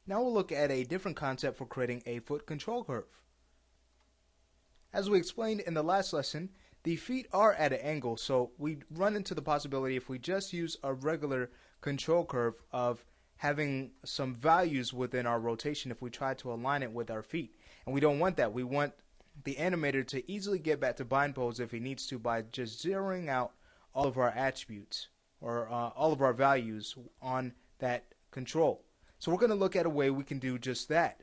Now we'll look at a different concept for creating a foot control curve. As we explained in the last lesson, the feet are at an angle, so we run into the possibility if we just use a regular control curve of having some values within our rotation if we try to align it with our feet. And we don't want that. We want the animator to easily get back to bind pose if he needs to by just zeroing out all of our attributes or all of our values on that control. So we're going to look at a way we can do just that.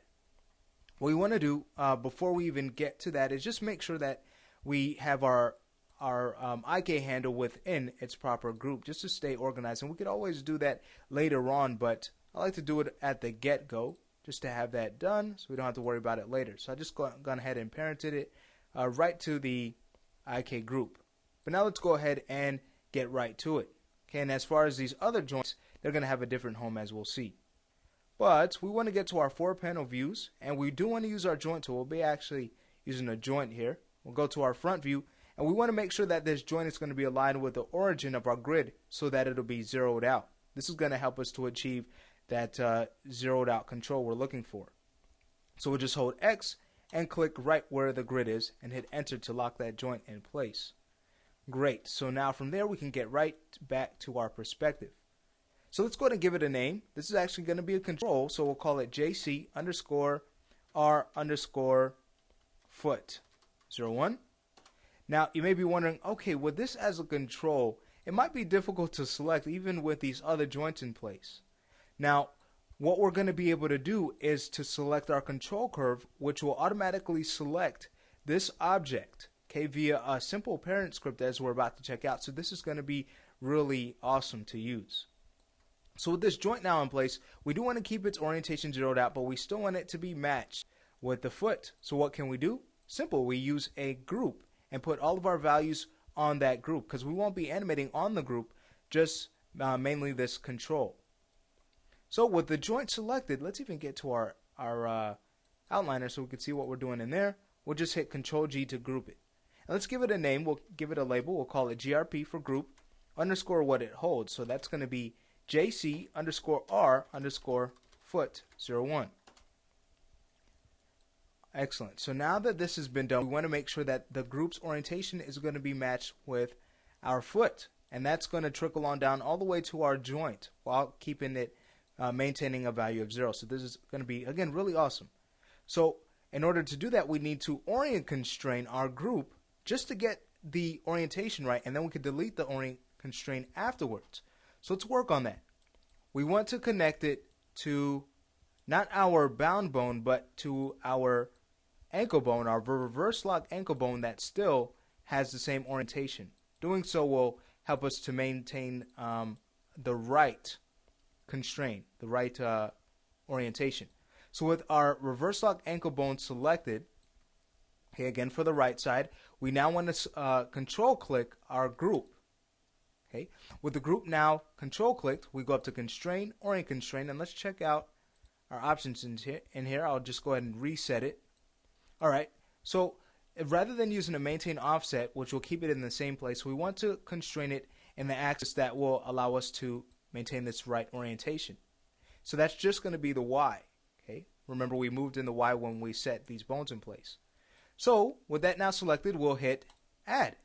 What we want to do before we even get to that is just make sure that we have our IK handle within its proper group just to stay organized. And we could always do that later on, but I like to do it at the get-go just to have that done so we don't have to worry about it later. So I just gone ahead and parented it right to the IK group. But now let's go ahead and get right to it. Okay, and as far as these other joints, they're going to have a different home as we'll see. But we want to get to our 4-panel views, and we do want to use our joint tool. We'll be actually using a joint here. We'll go to our front view, and we want to make sure that this joint is going to be aligned with the origin of our grid so that it'll be zeroed out. This is going to help us to achieve that zeroed out control we're looking for. So we'll just hold X and click right where the grid is and hit enter to lock that joint in place. Great. So now from there we can get right back to our perspective. So let's go ahead and give it a name. This is actually going to be a control, so we'll call it JC underscore R underscore foot 01. Now you may be wondering, okay, with this as a control, it might be difficult to select even with these other joints in place. Now what we're going to be able to do is to select our control curve, which will automatically select this object, okay, via a simple parent script as we're about to check out. So this is going to be really awesome to use. So with this joint now in place, we do want to keep its orientation zeroed out, but we still want it to be matched with the foot. So what can we do? Simple. We use a group and put all of our values on that group because we won't be animating on the group, just mainly this control. So with the joint selected, let's even get to our outliner so we can see what we're doing in there. We'll just hit Control G to group it. And let's give it a name. We'll give it a label. We'll call it GRP for group underscore what it holds. So that's going to be JC underscore R underscore foot 01. Excellent. So now that this has been done, we want to make sure that the group's orientation is going to be matched with our foot. And that's going to trickle on down all the way to our joint while keeping it maintaining a value of 0. So this is going to be, again, really awesome. So in order to do that, we need to orient constrain our group just to get the orientation right, and then we can delete the orient constraint afterwards. So let's work on that. We want to connect it to not our bound bone, but to our ankle bone, our reverse lock ankle bone that still has the same orientation. Doing so will help us to maintain the right constraint, the right orientation. So with our reverse lock ankle bone selected, okay, again for the right side, we now want to control click our group. Okay, with the group now control clicked, we go up to constrain, orient constrain, and let's check out our options in here. I'll just go ahead and reset it. Alright, so rather than using a maintain offset, which will keep it in the same place, we want to constrain it in the axis that will allow us to maintain this right orientation. So that's just going to be the Y. Okay, remember we moved in the Y when we set these bones in place. So with that now selected, we'll hit add.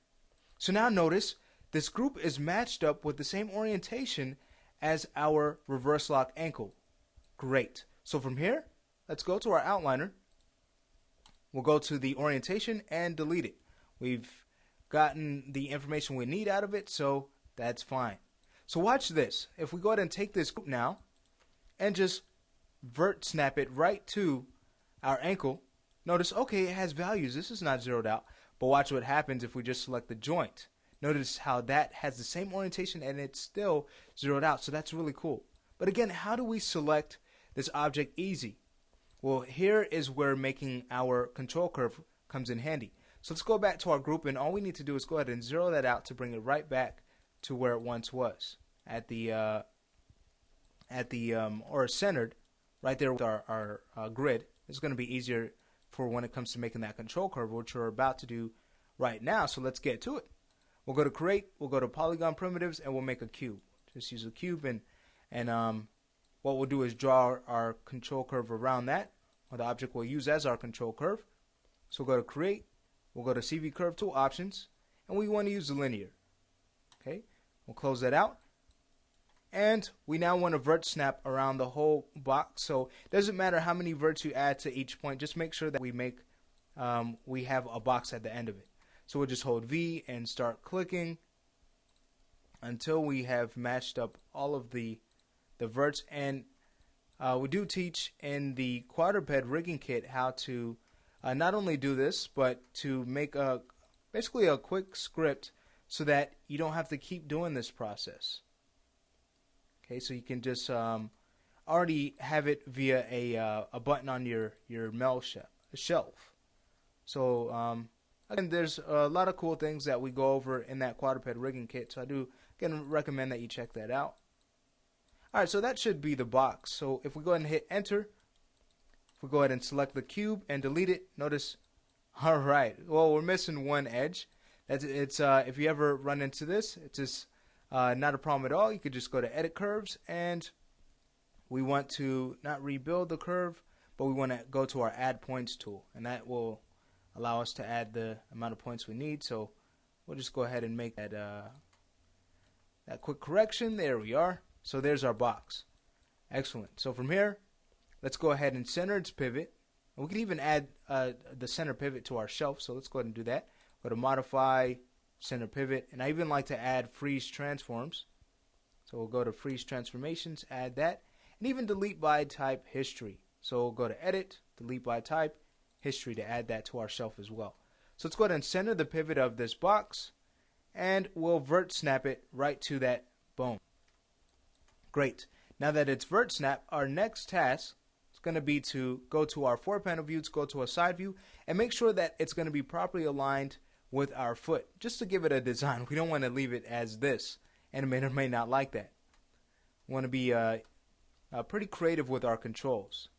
So now notice this group is matched up with the same orientation as our reverse lock ankle. Great. So from here, let's go to our outliner. We'll go to the orientation and delete it. We've gotten the information we need out of it, so that's fine. So watch this. If we go ahead and take this group now and just vert snap it right to our ankle, notice, okay, it has values. This is not zeroed out, but watch what happens if we just select the joint. Notice how that has the same orientation and it's still zeroed out, so that's really cool. But again, how do we select this object easy? Well, here is where making our control curve comes in handy. So let's go back to our group, and all we need to do is go ahead and zero that out to bring it right back to where it once was, at the or centered right there with our grid. It's going to be easier for when it comes to making that control curve, which we're about to do right now. So let's get to it. We'll go to create, we'll go to polygon primitives, and we'll make a cube. Just use a cube, and what we'll do is draw our control curve around that, or the object we'll use as our control curve. So we'll go to create, we'll go to CV curve tool options, and we want to use the linear. Okay, we'll close that out. And we now want to vert snap around the whole box. So it doesn't matter how many verts you add to each point, just make sure that we have a box at the end of it. So we'll just hold V and start clicking until we have matched up all of the verts. And we do teach in the quadruped rigging kit how to not only do this, but to make basically a quick script so that you don't have to keep doing this process. Okay, so you can just already have it via a button on your mail shelf. So again, there's a lot of cool things that we go over in that quadruped rigging kit. So I do again recommend that you check that out. All right, so that should be the box. So if we go ahead and hit enter, if we go ahead and select the cube and delete it, notice, all right, well, we're missing one edge. It's if you ever run into this, it's just not a problem at all. You could just go to edit curves, and we want to not rebuild the curve, but we want to go to our add points tool, and that will allow us to add the amount of points we need. So we'll just go ahead and make that that quick correction. There we are. So there's our box. Excellent. So from here, let's go ahead and center its pivot. And we can even add the center pivot to our shelf. So let's go ahead and do that. Go to modify, center pivot, and I even like to add freeze transforms. So we'll go to freeze transformations, add that, and even delete by type history. So we'll go to edit, delete by type, history to add that to our shelf as well. So let's go ahead and center the pivot of this box, and we'll vert snap it right to that bone. Great. Now that it's vert snap, our next task is going to be to go to our 4-panel views, go to a side view, and make sure that it's going to be properly aligned with our foot, just to give it a design. We don't want to leave it as this. Animator may not like that. We want to be pretty creative with our controls.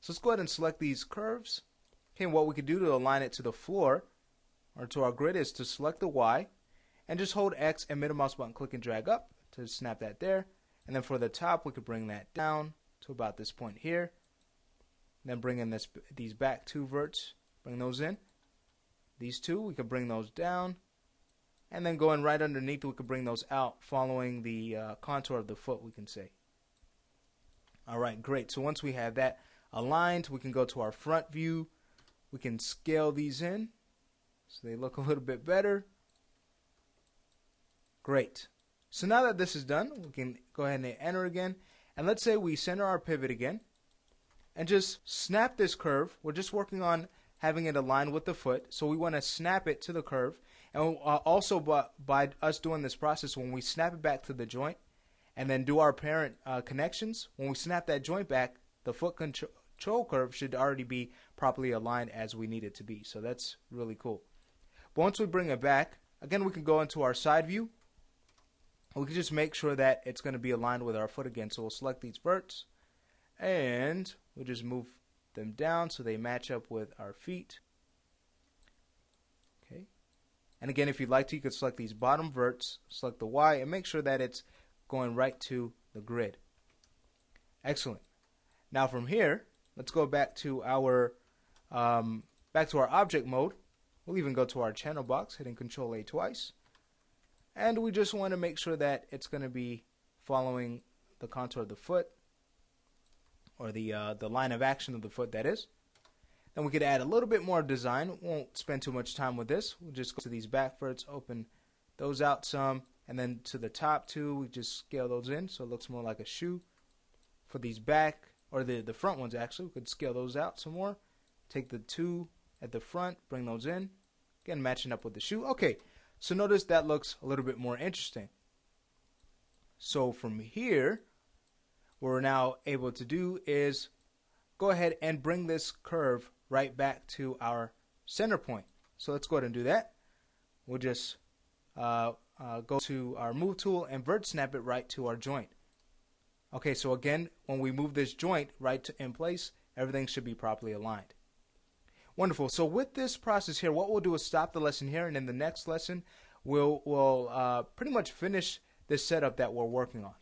So let's go ahead and select these curves. Okay, and what we could do to align it to the floor or to our grid is to select the Y and just hold X and middle mouse button, click and drag up to snap that there. And then for the top, we could bring that down to about this point here. And then bring in these back two verts, bring those in. These two, we could bring those down, and then going right underneath, we could bring those out following the contour of the foot, we can say. All right, great. So once we have that aligned, we can go to our front view. We can scale these in so they look a little bit better. Great. So now that this is done, we can go ahead and hit enter again. And let's say we center our pivot again and just snap this curve. We're just working on having it aligned with the foot, so we want to snap it to the curve. And also by us doing this process, when we snap it back to the joint and then do our parent connections, when we snap that joint back, the foot control curve should already be properly aligned as we need it to be. So that's really cool. But once we bring it back, again, we can go into our side view. We can just make sure that it's going to be aligned with our foot again. So we'll select these verts, and we'll just move them down so they match up with our feet. Okay. And again, if you'd like to, you could select these bottom verts, select the Y, and make sure that it's going right to the grid. Excellent. Now from here, let's go back to our object mode. We'll even go to our channel box, hitting Control A twice. And we just want to make sure that it's going to be following the contour of the foot, or the line of action of the foot, that is. Then we could add a little bit more design. Won't spend too much time with this. We'll just go to these back verts, open those out some, and then to the top two, we just scale those in so it looks more like a shoe. For these back, or the front ones actually, we could scale those out some more. Take the two at the front, bring those in. Again, matching up with the shoe. Okay, so notice that looks a little bit more interesting. So from here, what we're now able to do is go ahead and bring this curve right back to our center point. So let's go ahead and do that. We'll just go to our move tool and vert snap it right to our joint. Okay, so again, when we move this joint right in place, everything should be properly aligned. Wonderful. So with this process here, what we'll do is stop the lesson here, and in the next lesson, we'll pretty much finish this setup that we're working on.